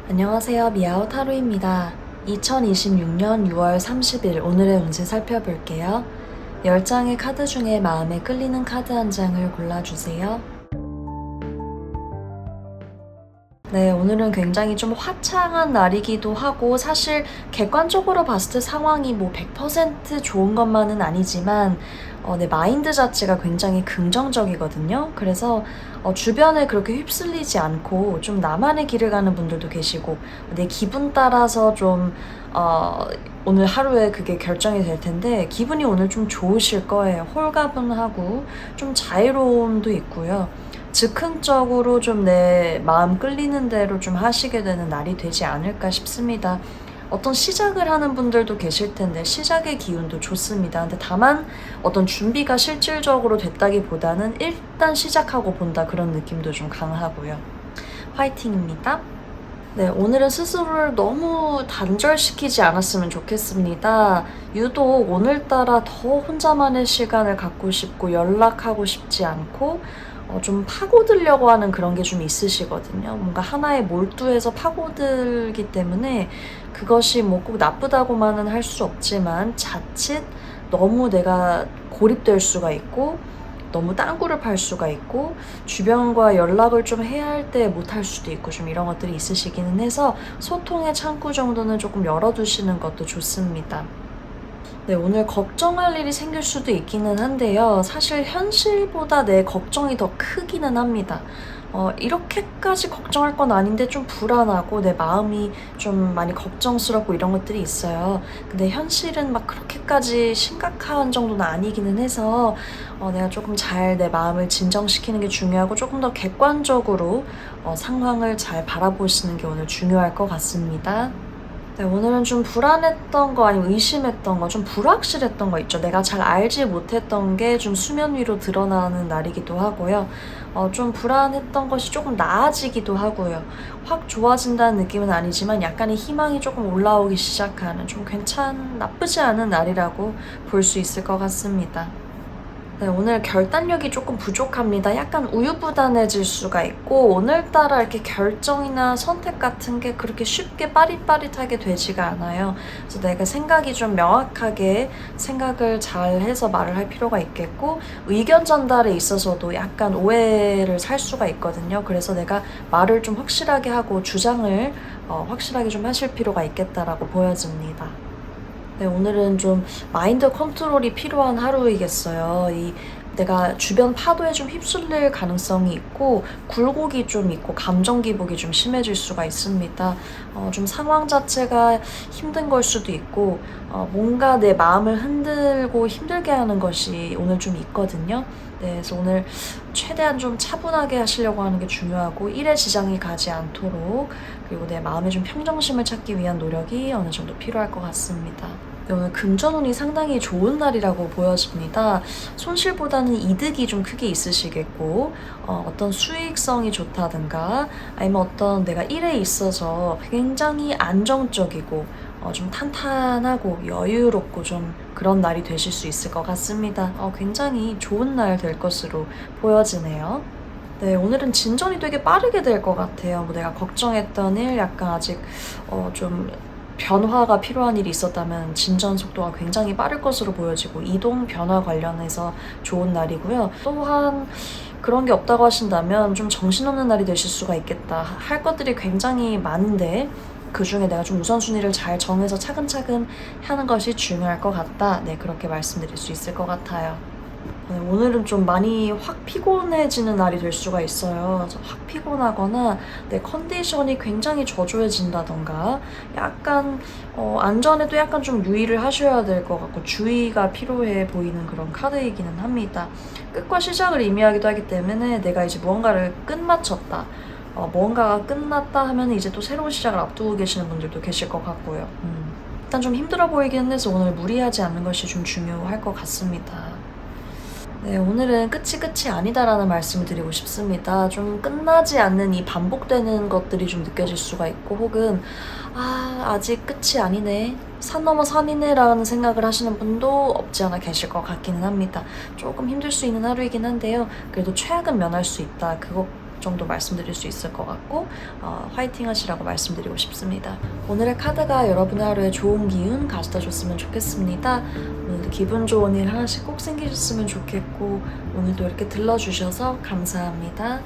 안녕하세요. 미아오 타로입니다. 2026년 6월 30일 오늘의 운세 살펴볼게요. 10장의 카드 중에 마음에 끌리는 카드 한 장을 골라주세요. 네, 오늘은 굉장히 좀 화창한 날이기도 하고 사실 객관적으로 봤을 때 상황이 뭐 100% 좋은 것만은 아니지만 내 마인드 자체가 굉장히 긍정적이거든요. 그래서 주변에 그렇게 휩쓸리지 않고 좀 나만의 길을 가는 분들도 계시고 내 기분 따라서 좀 오늘 하루에 그게 결정이 될 텐데 기분이 오늘 좀 좋으실 거예요. 홀가분하고 좀 자유로움도 있고요. 즉흥적으로 좀 내 마음 끌리는 대로 좀 하시게 되는 날이 되지 않을까 싶습니다. 어떤 시작을 하는 분들도 계실 텐데 시작의 기운도 좋습니다. 근데 다만 어떤 준비가 실질적으로 됐다기보다는 일단 시작하고 본다 그런 느낌도 좀 강하고요. 화이팅입니다. 네, 오늘은 스스로를 너무 단절시키지 않았으면 좋겠습니다. 유독 오늘따라 더 혼자만의 시간을 갖고 싶고 연락하고 싶지 않고 좀 파고들려고 하는 그런 게 좀 있으시거든요. 뭔가 하나에 몰두해서 파고들기 때문에 그것이 뭐 꼭 나쁘다고만은 할 수 없지만 자칫 너무 내가 고립될 수가 있고 너무 땅굴을 팔 수가 있고 주변과 연락을 좀 해야 할 때 못할 수도 있고 좀 이런 것들이 있으시기는 해서 소통의 창구 정도는 조금 열어두시는 것도 좋습니다. 네, 오늘 걱정할 일이 생길 수도 있기는 한데요. 사실 현실보다 내 걱정이 더 크기는 합니다. 이렇게까지 걱정할 건 아닌데 좀 불안하고 내 마음이 좀 많이 걱정스럽고 이런 것들이 있어요. 근데 현실은 막 그렇게까지 심각한 정도는 아니기는 해서 내가 조금 잘 내 마음을 진정시키는 게 중요하고 조금 더 객관적으로 상황을 잘 바라보시는 게 오늘 중요할 것 같습니다. 네, 오늘은 좀 불안했던 거 아니면 의심했던 거, 좀 불확실했던 거 있죠. 내가 잘 알지 못했던 게 좀 수면 위로 드러나는 날이기도 하고요. 좀 불안했던 것이 조금 나아지기도 하고요. 확 좋아진다는 느낌은 아니지만 약간의 희망이 조금 올라오기 시작하는 좀 나쁘지 않은 날이라고 볼 수 있을 것 같습니다. 네, 오늘 결단력이 조금 부족합니다. 약간 우유부단해질 수가 있고 오늘따라 이렇게 결정이나 선택 같은 게 그렇게 쉽게 빠릿빠릿하게 되지가 않아요. 그래서 내가 생각이 좀 명확하게 생각을 잘 해서 말을 할 필요가 있겠고 의견 전달에 있어서도 약간 오해를 살 수가 있거든요. 그래서 내가 말을 좀 확실하게 하고 주장을 확실하게 좀 하실 필요가 있겠다라고 보여집니다. 네, 오늘은 좀 마인드 컨트롤이 필요한 하루이겠어요. 내가 주변 파도에 좀 휩쓸릴 가능성이 있고 굴곡이 좀 있고 감정 기복이 좀 심해질 수가 있습니다. 좀 상황 자체가 힘든 걸 수도 있고 뭔가 내 마음을 흔들고 힘들게 하는 것이 오늘 좀 있거든요. 네, 그래서 오늘 최대한 좀 차분하게 하시려고 하는 게 중요하고 일에 지장이 가지 않도록 그리고 내 마음의 좀 평정심을 찾기 위한 노력이 어느 정도 필요할 것 같습니다. 네, 오늘 금전운이 상당히 좋은 날이라고 보여집니다. 손실보다는 이득이 좀 크게 있으시겠고 어떤 수익성이 좋다든가 아니면 어떤 내가 일에 있어서 굉장히 안정적이고 좀 탄탄하고 여유롭고 좀 그런 날이 되실 수 있을 것 같습니다. 굉장히 좋은 날 될 것으로 보여지네요. 네, 오늘은 진전이 되게 빠르게 될 것 같아요. 뭐 내가 걱정했던 일 약간 아직 좀 변화가 필요한 일이 있었다면 진전 속도가 굉장히 빠를 것으로 보여지고 이동 변화 관련해서 좋은 날이고요. 또한 그런 게 없다고 하신다면 좀 정신없는 날이 되실 수가 있겠다. 할 것들이 굉장히 많은데 그 중에 내가 좀 우선순위를 잘 정해서 차근차근 하는 것이 중요할 것 같다. 네, 그렇게 말씀드릴 수 있을 것 같아요. 네, 오늘은 좀 많이 확 피곤해지는 날이 될 수가 있어요. 그래서 확 피곤하거나 내 컨디션이 굉장히 저조해진다던가 약간 안전에도 약간 좀 유의를 하셔야 될 것 같고 주의가 필요해 보이는 그런 카드이기는 합니다. 끝과 시작을 의미하기도 하기 때문에 내가 이제 무언가를 끝마쳤다. 무언가가 끝났다 하면 이제 또 새로운 시작을 앞두고 계시는 분들도 계실 것 같고요. 일단 좀 힘들어 보이기는 해서 오늘 무리하지 않는 것이 좀 중요할 것 같습니다. 네, 오늘은 끝이 아니다라는 말씀을 드리고 싶습니다. 좀 끝나지 않는 이 반복되는 것들이 좀 느껴질 수가 있고 혹은 아직 끝이 아니네. 산 넘어 산이네 라는 생각을 하시는 분도 없지 않아 계실 것 같기는 합니다. 조금 힘들 수 있는 하루이긴 한데요. 그래도 최악은 면할 수 있다. 정도 말씀드릴 수 있을 것 같고 화이팅 하시라고 말씀드리고 싶습니다. 오늘의 카드가 여러분의 하루에 좋은 기운 가져다 줬으면 좋겠습니다. 오늘도 기분 좋은 일 하나씩 꼭 생기셨으면 좋겠고 오늘도 이렇게 들러주셔서 감사합니다.